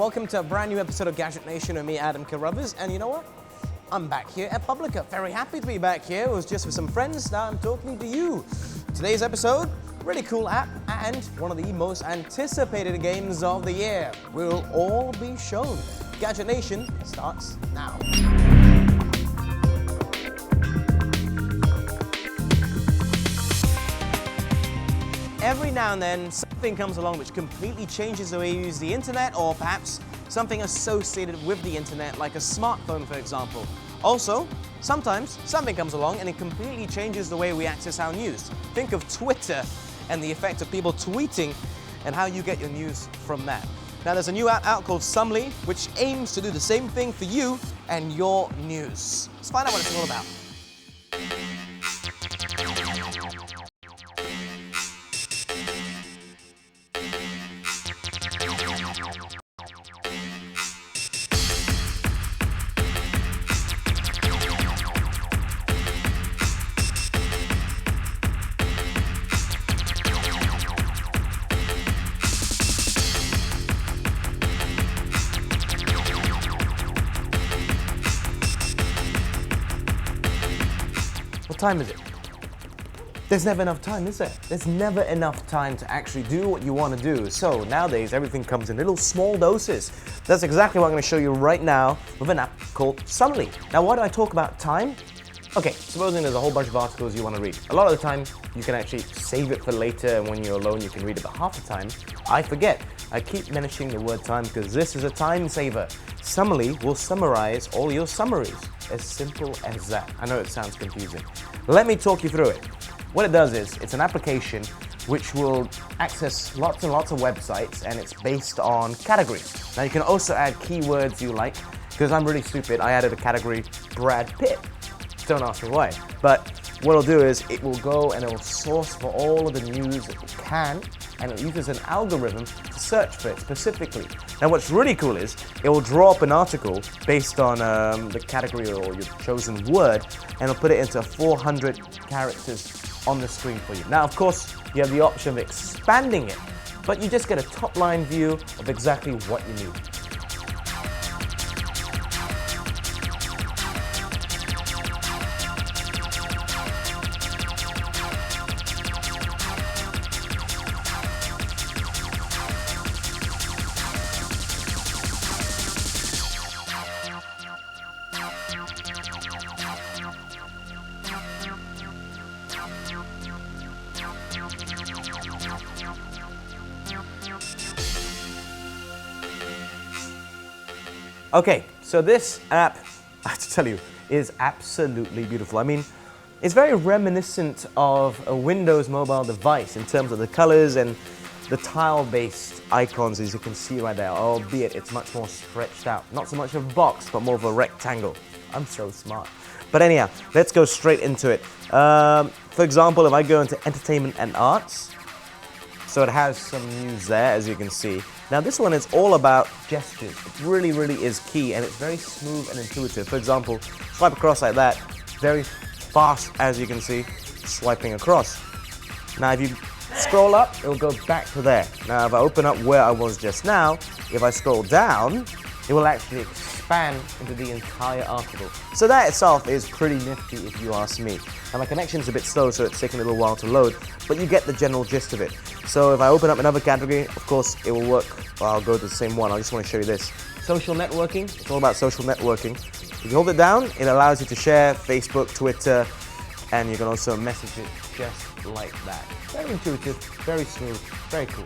welcome to a brand new episode of Gadget Nation with me, Adam Carruthers. And you know what? I'm back here at Publica. Very happy to be back here. It was just with some friends. Now I'm talking to you. Today's episode, really cool app and one of the most anticipated games of the year will all be shown. Gadget Nation starts now. Every now and then, something comes along which completely changes the way you use the internet, or perhaps something associated with the internet, like a smartphone, for example. Also, sometimes something comes along and it completely changes the way we access our news. Think of Twitter and the effect of people tweeting and how you get your news from that. Now, there's a new app out called Sumly, which aims to do the same thing for you and your news. Let's find out what it's all about. What time is it? There's never enough time, is there? There's never enough time to actually do what you want to do. So nowadays, everything comes in little small doses. That's exactly what I'm going to show you right now with an app called Sumly. Now, why do I talk about time? Okay, supposing there's a whole bunch of articles you want to read. A lot of the time, you can actually save it for later, and when you're alone, you can read it. But half the time, I forget. I keep mentioning the word time because this is a time saver. Sumly will summarize all your summaries. As simple as that. I know it sounds confusing. Let me talk you through it. What it does is, it's an application which will access lots and lots of websites, and it's based on categories. Now you can also add keywords you like, because I'm really stupid, I added a category Brad Pitt. Don't ask me why. But what it'll do is, it will go and it will source for all of the news that it can, and it uses an algorithm to search for it specifically. Now what's really cool is, it will draw up an article based on the category or your chosen word, and it'll put it into 400 characters on the screen for you. Now of course, you have the option of expanding it, but you just get a top line view of exactly what you need. Okay, so this app, I have to tell you, is absolutely beautiful. I mean, it's very reminiscent of a Windows mobile device in terms of the colors and the tile-based icons, as you can see right there, albeit it's much more stretched out. Not so much of a box, but more of a rectangle. I'm so smart. But anyhow, let's go straight into it. For example, if I go into entertainment and arts, so it has some news there, as you can see. Now this one is all about gestures. It really, really is key, and it's very smooth and intuitive. For example, swipe across like that, very fast, as you can see, swiping across. Now if you scroll up, it'll go back to there. Now if I open up where I was just now, if I scroll down, it will actually expand into the entire article. So that itself is pretty nifty if you ask me. Now my connection's a bit slow, so it's taking a little while to load, but you get the general gist of it. So if I open up another category, of course it will work. Well, I'll go to the same one. I just want to show you this. Social networking. It's all about social networking. If you hold it down, it allows you to share Facebook, Twitter, and you can also message it just like that. Very intuitive, very smooth, very cool.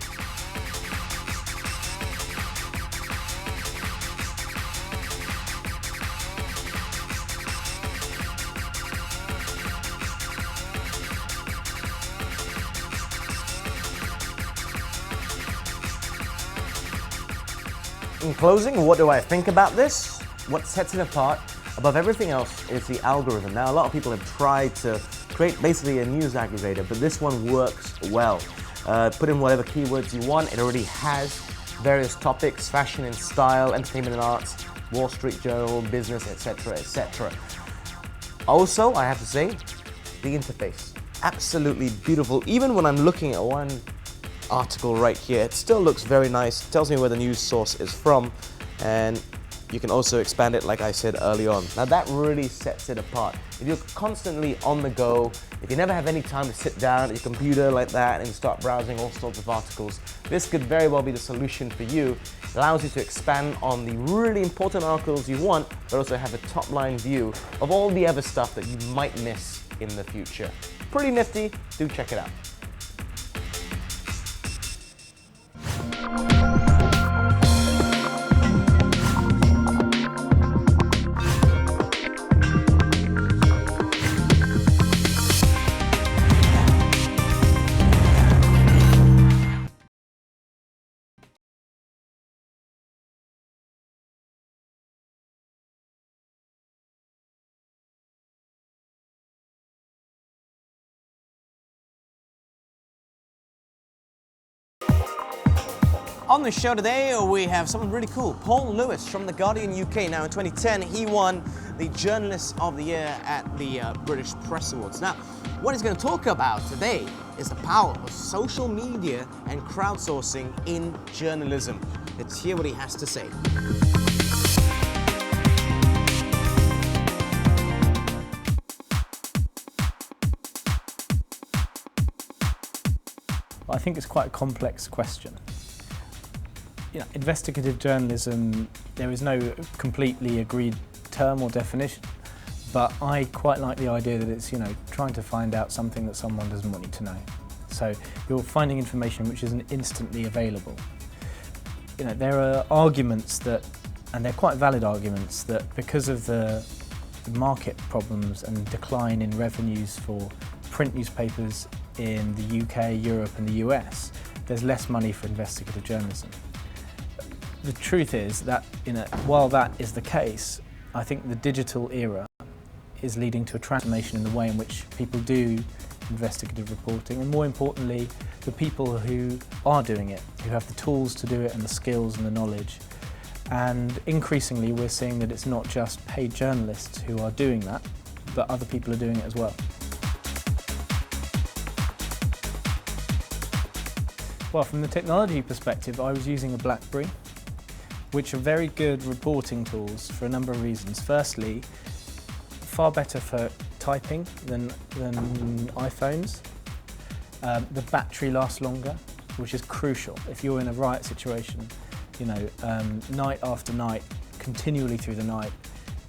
In closing, what do I think about this? What sets it apart above everything else is the algorithm. Now, a lot of people have tried to create basically a news aggregator, but this one works well. Put in whatever keywords you want. It already has various topics: fashion and style, entertainment and arts, Wall Street Journal, business, etc., etc. Also, I have to say, the interface, absolutely beautiful. Even when I'm looking at one article right here. It still looks very nice, tells me where the news source is from, and you can also expand it like I said early on. Now that really sets it apart. If you're constantly on the go, if you never have any time to sit down at your computer like that and start browsing all sorts of articles, this could very well be the solution for you. It allows you to expand on the really important articles you want, but also have a top line view of all the other stuff that you might miss in the future. Pretty nifty, do check it out. On the show today, we have someone really cool, Paul Lewis from The Guardian UK. Now in 2010, he won the Journalist of the Year at the British Press Awards. Now, what he's going to talk about today is the power of social media and crowdsourcing in journalism. Let's hear what he has to say. I think it's quite a complex question. You know, investigative journalism, there is no completely agreed term or definition, but I quite like the idea that it's, trying to find out something that someone doesn't want you to know. So you're finding information which isn't instantly available. There are arguments that, and they're quite valid arguments, that because of the market problems and decline in revenues for print newspapers in the UK, Europe and the US, there's less money for investigative journalism. The truth is that, while that is the case, I think the digital era is leading to a transformation in the way in which people do investigative reporting, and more importantly, the people who are doing it, who have the tools to do it and the skills and the knowledge. And increasingly we're seeing that it's not just paid journalists who are doing that, but other people are doing it as well. Well, from the technology perspective, I was using a BlackBerry, which are very good reporting tools for a number of reasons. Firstly, far better for typing than iPhones. The battery lasts longer, which is crucial. If you're in a riot situation, night after night, continually through the night,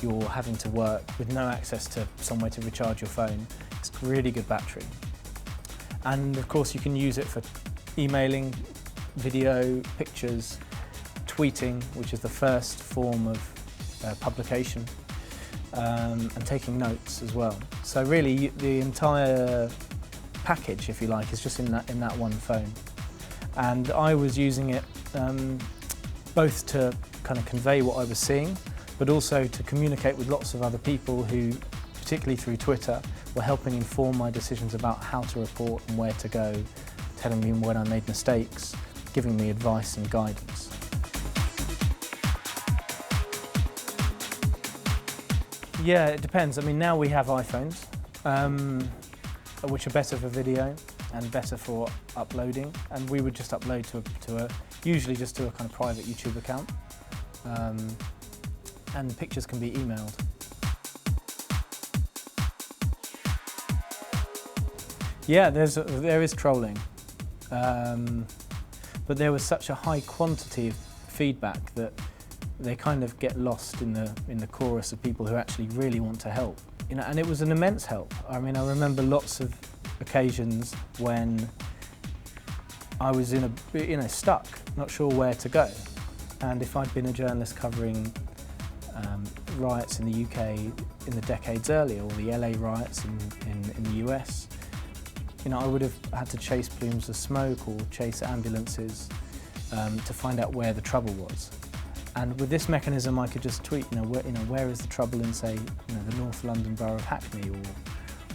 you're having to work with no access to somewhere to recharge your phone. It's really good battery. And of course you can use it for emailing, video, pictures, tweeting, which is the first form of publication, and taking notes as well. So really the entire package, if you like, is just in that one phone. And I was using it both to kind of convey what I was seeing, but also to communicate with lots of other people who, particularly through Twitter, were helping inform my decisions about how to report and where to go, telling me when I made mistakes, giving me advice and guidance. Yeah, it depends. I mean, now we have iPhones, which are better for video and better for uploading, and we would just upload usually just to a kind of private YouTube account, and pictures can be emailed. Yeah, there is trolling, but there was such a high quantity of feedback that they kind of get lost in the chorus of people who actually really want to help. And it was an immense help. I mean, I remember lots of occasions when I was stuck, not sure where to go. And if I'd been a journalist covering riots in the UK in the decades earlier, or the LA riots in the US, I would have had to chase plumes of smoke or chase ambulances to find out where the trouble was. And with this mechanism, I could just tweet, where is the trouble in, say, the North London borough of Hackney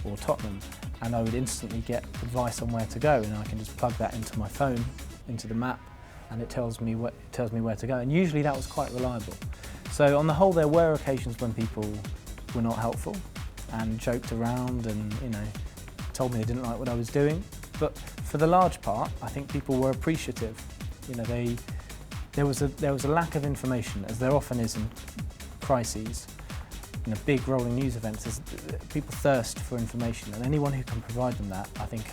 or Tottenham, and I would instantly get advice on where to go, and I can just plug that into my phone, into the map, and it tells me where to go. And usually that was quite reliable. So on the whole, there were occasions when people were not helpful and joked around and told me they didn't like what I was doing. But for the large part, I think people were appreciative. You know, there was a lack of information, as there often is in crises. You know, big rolling news events, people thirst for information, and anyone who can provide them that, I think,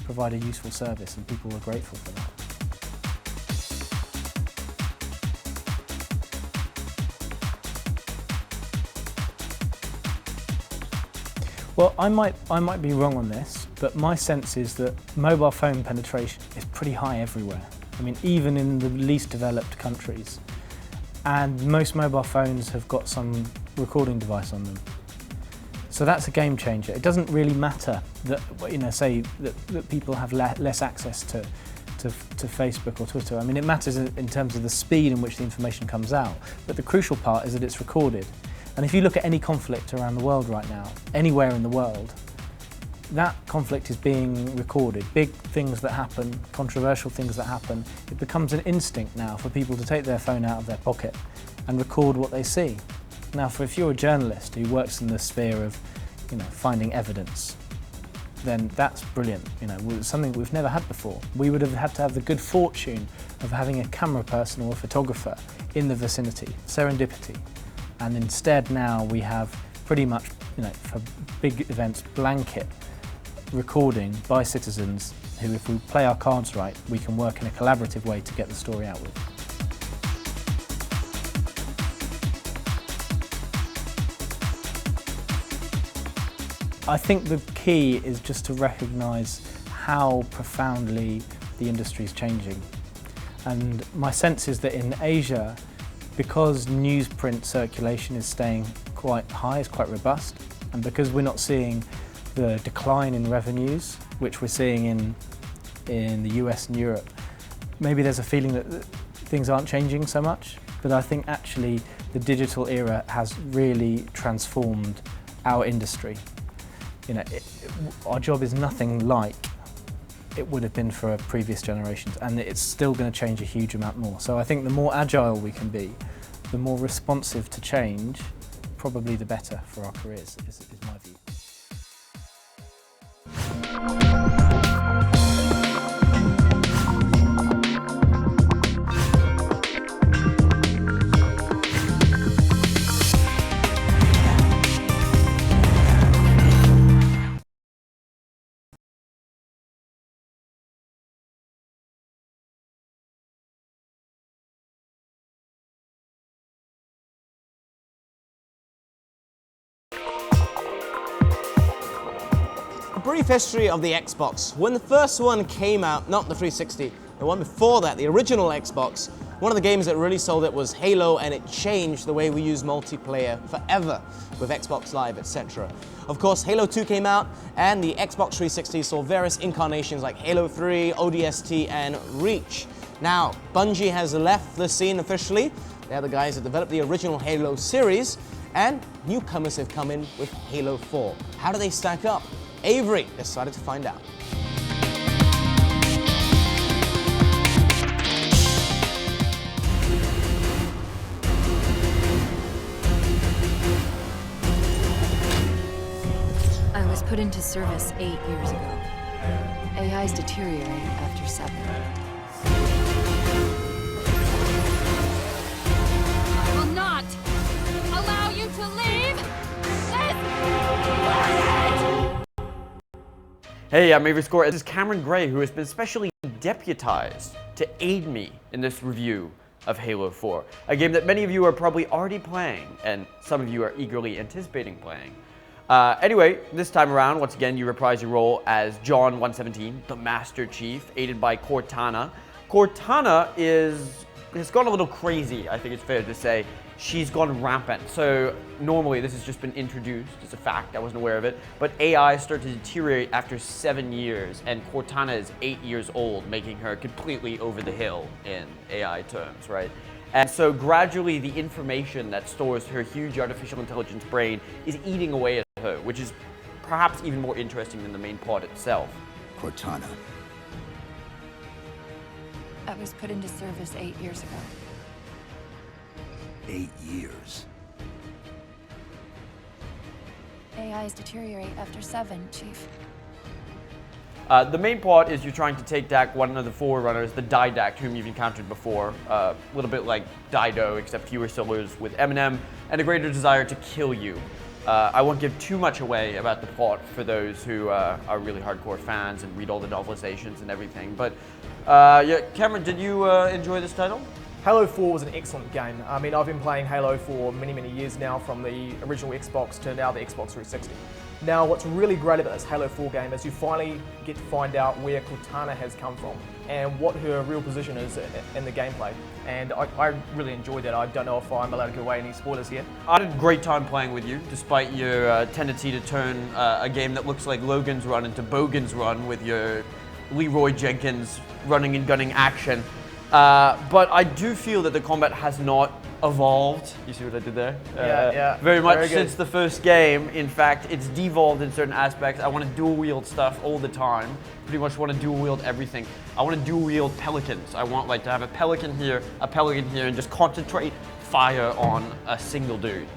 provide a useful service, and people were grateful for that. Well, I might be wrong on this, but my sense is that mobile phone penetration is pretty high everywhere. I mean, even in the least developed countries. And most mobile phones have got some recording device on them. So that's a game changer. It doesn't really matter that, you know, say that people have less access to Facebook or Twitter. I mean, it matters in terms of the speed in which the information comes out, but the crucial part is that it's recorded. And if you look at any conflict around the world right now, anywhere in the world, that conflict is being recorded. Big things that happen, controversial things that happen, it becomes an instinct now for people to take their phone out of their pocket and record what they see. Now, if you're a journalist who works in the sphere of, you know, finding evidence, then that's brilliant. You know, it's something we've never had before. We would have had to have the good fortune of having a camera person or a photographer in the vicinity, serendipity. And instead now we have pretty much, you know, for big events, blanket recording by citizens who, if we play our cards right, we can work in a collaborative way to get the story out with. I think the key is just to recognise how profoundly the industry is changing. And my sense is that in Asia, because newsprint circulation is staying quite high, is quite robust, and because we're not seeing the decline in revenues, which we're seeing in the US and Europe, maybe there's a feeling that things aren't changing so much. But I think actually the digital era has really transformed our industry. You know, our job is nothing like it would have been for previous generations, and it's still going to change a huge amount more. So I think the more agile we can be, the more responsive to change, probably the better for our careers, is my view. Brief history of the Xbox. When the first one came out, not the 360, the one before that, the original Xbox, one of the games that really sold it was Halo, and it changed the way we use multiplayer forever with Xbox Live, etc. Of course, Halo 2 came out, and the Xbox 360 saw various incarnations like Halo 3, ODST, and Reach. Now, Bungie has left the scene officially. They're the guys that developed the original Halo series, and newcomers have come in with Halo 4. How do they stack up? Avery decided to find out. I was put into service 8 years ago. AIs deteriorate after 7. I will not allow you to leave this planet! Hey, I'm Avery Score. This is Cameron Gray, who has been specially deputized to aid me in this review of Halo 4, a game that many of you are probably already playing, and some of you are eagerly anticipating playing. Anyway, this time around, once again, you reprise your role as John 117, the Master Chief, aided by Cortana. Cortana has gone a little crazy, I think it's fair to say. She's gone rampant. So normally this has just been introduced as a fact, I wasn't aware of it, but AI started to deteriorate after 7 years, and Cortana is 8 years old, making her completely over the hill in AI terms, right? And so gradually the information that stores her huge artificial intelligence brain is eating away at her, which is perhaps even more interesting than the main plot itself. Cortana. I was put into service 8 years ago. 8 years. AIs deteriorate after 7, Chief. The main plot is you're trying to take back one of the forerunners, the Didact, whom you've encountered before. A little bit like Dido, except fewer syllables with Eminem, and a greater desire to kill you. I won't give too much away about the plot for those who are really hardcore fans and read all the novelizations and everything. But yeah, Cameron, did you enjoy this title? Halo 4 was an excellent game. I mean, I've been playing Halo for many, many years now, from the original Xbox to now the Xbox 360. Now, what's really great about this Halo 4 game is you finally get to find out where Cortana has come from and what her real position is in the gameplay. And I really enjoyed that. I don't know if I'm allowed to give away any spoilers here. I had a great time playing with you, despite your tendency to turn a game that looks like Logan's Run into Bogan's Run with your Leroy Jenkins running and gunning action. But I do feel that the combat has not evolved. You see what I did there? Yeah. Very much Very good. since the first game. In fact, it's devolved in certain aspects. I want to dual wield stuff all the time. Pretty much want to dual wield everything. I want to dual wield pelicans. I want like to have a pelican here, and just concentrate fire on a single dude.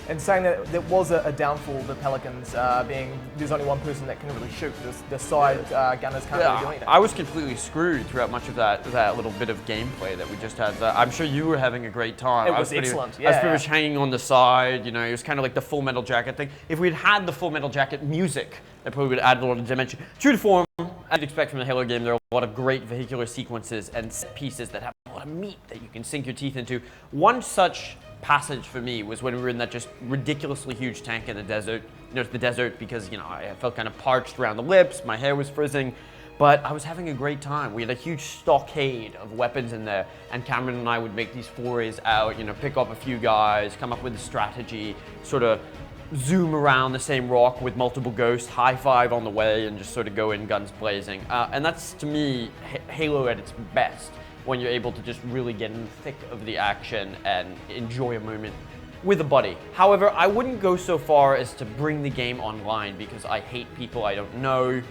And saying that there was a downfall of the Pelicans being there's only one person that can really shoot. The side gunners can't really do anything. I was completely screwed throughout much of that little bit of gameplay that we just had. I'm sure you were having a great time. It was excellent. I was pretty much hanging on the side. You know, it was kind of like the Full Metal Jacket thing. If we'd had the Full Metal Jacket music, that probably would add a lot of dimension. True to form, as you'd expect from the Halo game, there are a lot of great vehicular sequences and set pieces that have a lot of meat that you can sink your teeth into. One such passage for me was when we were in that just ridiculously huge tank in the desert. You know, it's the desert because, you know, I felt kind of parched around the lips, my hair was frizzing, but I was having a great time. We had a huge stockade of weapons in there, and Cameron and I would make these forays out, you know, pick up a few guys, come up with a strategy, sort of zoom around the same rock with multiple ghosts, high five on the way, and just sort of go in guns blazing. And that's, to me, Halo at its best, when you're able to just really get in the thick of the action and enjoy a moment with a buddy. However, I wouldn't go so far as to bring the game online because I hate people I don't know.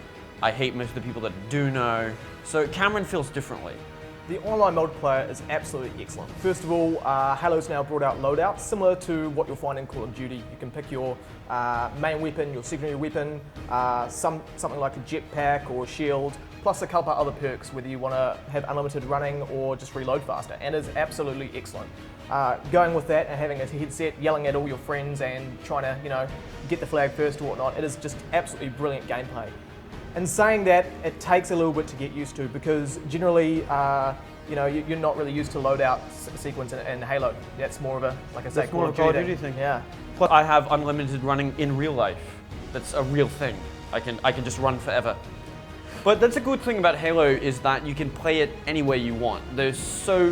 I hate most of the people that I do know. So Cameron feels differently. The online multiplayer is absolutely excellent. First of all, Halo's now brought out loadouts similar to what you'll find in Call of Duty. You can pick your main weapon, your secondary weapon, something like a jetpack or a shield, plus a couple of other perks, whether you want to have unlimited running or just reload faster, and it's absolutely excellent. Going with that and having a headset, yelling at all your friends and trying to, you know, get the flag first or whatnot, it is just absolutely brilliant gameplay. And saying that, it takes a little bit to get used to because generally, you know, you're not really used to loadout sequence in Halo. That's more of a, like I say, That's more of a Call of Duty thing. Yeah. Plus, I have unlimited running in real life. That's a real thing. I can just run forever. But that's a good thing about Halo is that you can play it any way you want. There's so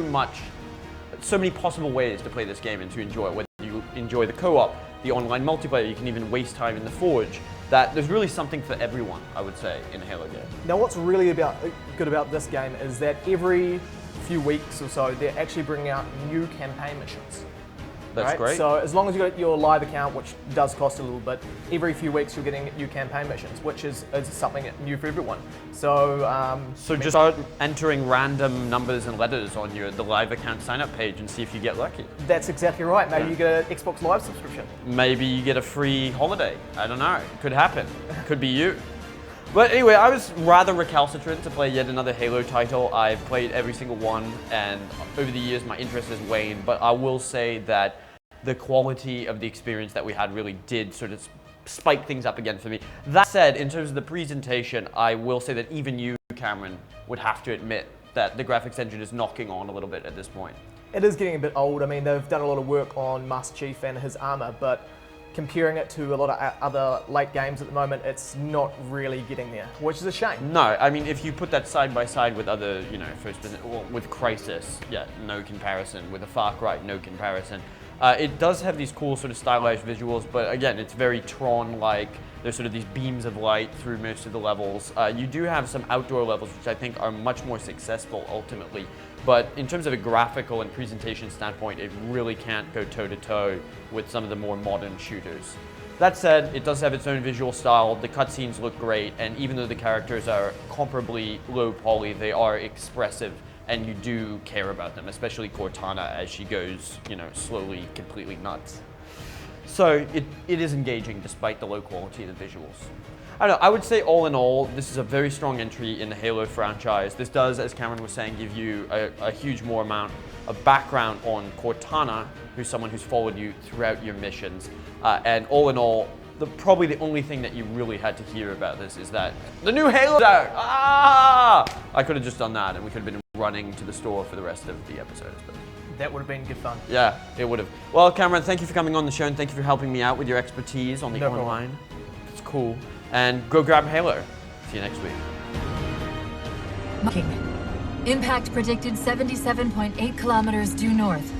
many possible ways to play this game and to enjoy it. Whether you enjoy the co-op, the online multiplayer, you can even waste time in the Forge. That there's really something for everyone, I would say, in a Halo game. Now, what's really good about this game is that every few weeks or so, they're actually bringing out new campaign missions. That's right? great. So as long as you got your live account, which does cost a little bit, every few weeks you're getting new campaign missions, which is something new for everyone. So just start entering random numbers and letters on the live account sign-up page and see if you get lucky. That's exactly right. Maybe you get an Xbox Live subscription. Maybe you get a free holiday. I don't know. Could happen. Could be you. But anyway, I was rather recalcitrant to play yet another Halo title. I've played every single one, and over the years my interest has waned, but I will say that the quality of the experience that we had really did sort of spike things up again for me. That said, in terms of the presentation, I will say that even you, Cameron, would have to admit that the graphics engine is knocking on a little bit at this point. It is getting a bit old. I mean, they've done a lot of work on Master Chief and his armor, but comparing it to a lot of other late games at the moment, it's not really getting there, which is a shame. No, I mean, if you put that side by side with other, you know, with Crysis, yeah, no comparison. With a Far Cry, no comparison. It does have these cool sort of stylized visuals, but again, it's very Tron-like. There's sort of these beams of light through most of the levels. You do have some outdoor levels, which I think are much more successful ultimately. But in terms of a graphical and presentation standpoint, it really can't go toe-to-toe with some of the more modern shooters. That said, it does have its own visual style, the cutscenes look great, and even though the characters are comparably low poly, they are expressive, and you do care about them, especially Cortana as she goes, you know, slowly, completely nuts. So it is engaging despite the low quality of the visuals. I don't know, I would say all in all, this is a very strong entry in the Halo franchise. This does, as Cameron was saying, give you a huge more amount of background on Cortana, who's someone who's followed you throughout your missions. And all in all, probably the only thing that you really had to hear about this is that the new Halo's out! Ah! I could have just done that and we could have been running to the store for the rest of the episodes. But That would have been good fun. yeah, it would have. Well, Cameron, thank you for coming on the show and thank you for helping me out with your expertise on the No problem. online. It's cool. And go grab Halo. See you next week. Marking. Impact predicted 77.8 kilometers due north.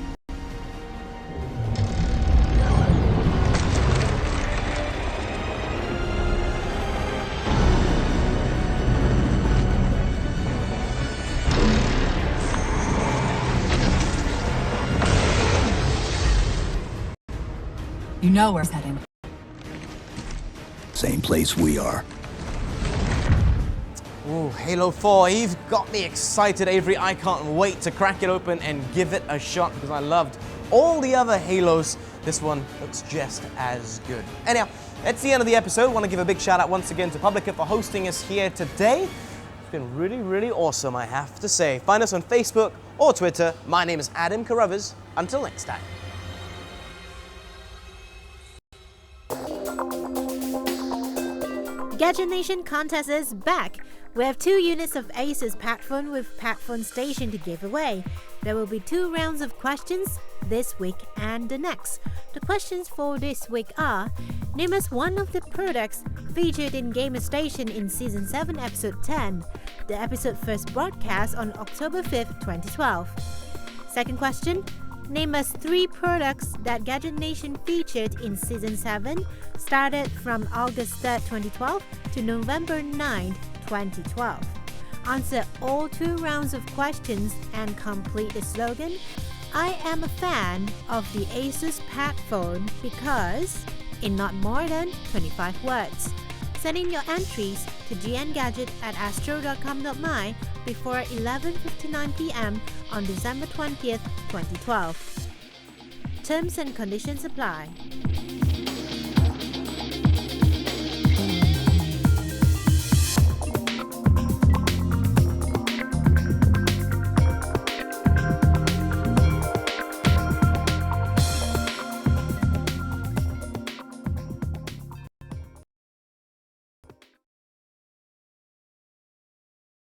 You know where it's heading. Same place we are. Ooh, Halo 4, you've got me excited, Avery. I can't wait to crack it open and give it a shot because I loved all the other Halos. This one looks just as good. Anyhow, that's the end of the episode. I want to give a big shout out once again to Publica for hosting us here today. It's been really, really awesome, I have to say. Find us on Facebook or Twitter. My name is Adam Carruthers. Until next time. Gadget Nation contest is back. We have 2 units of Asus Padphone with Padphone Station to give away. There will be 2 rounds of questions this week and the next. The questions for this week are: name us one of the products featured in Gamer Station in Season 7, Episode 10. The episode first broadcast on October 5th, 2012. Second question: name us 3 products that Gadget Nation featured in Season 7, started from August 3rd, 2012 to November 9th, 2012. Answer all 2 rounds of questions and complete the slogan, I am a fan of the Asus Padphone because, in not more than 25 words. Send in your entries to gngadget@astro.com.my before 11:59 p.m. on December 20th, 2012. Terms and conditions apply.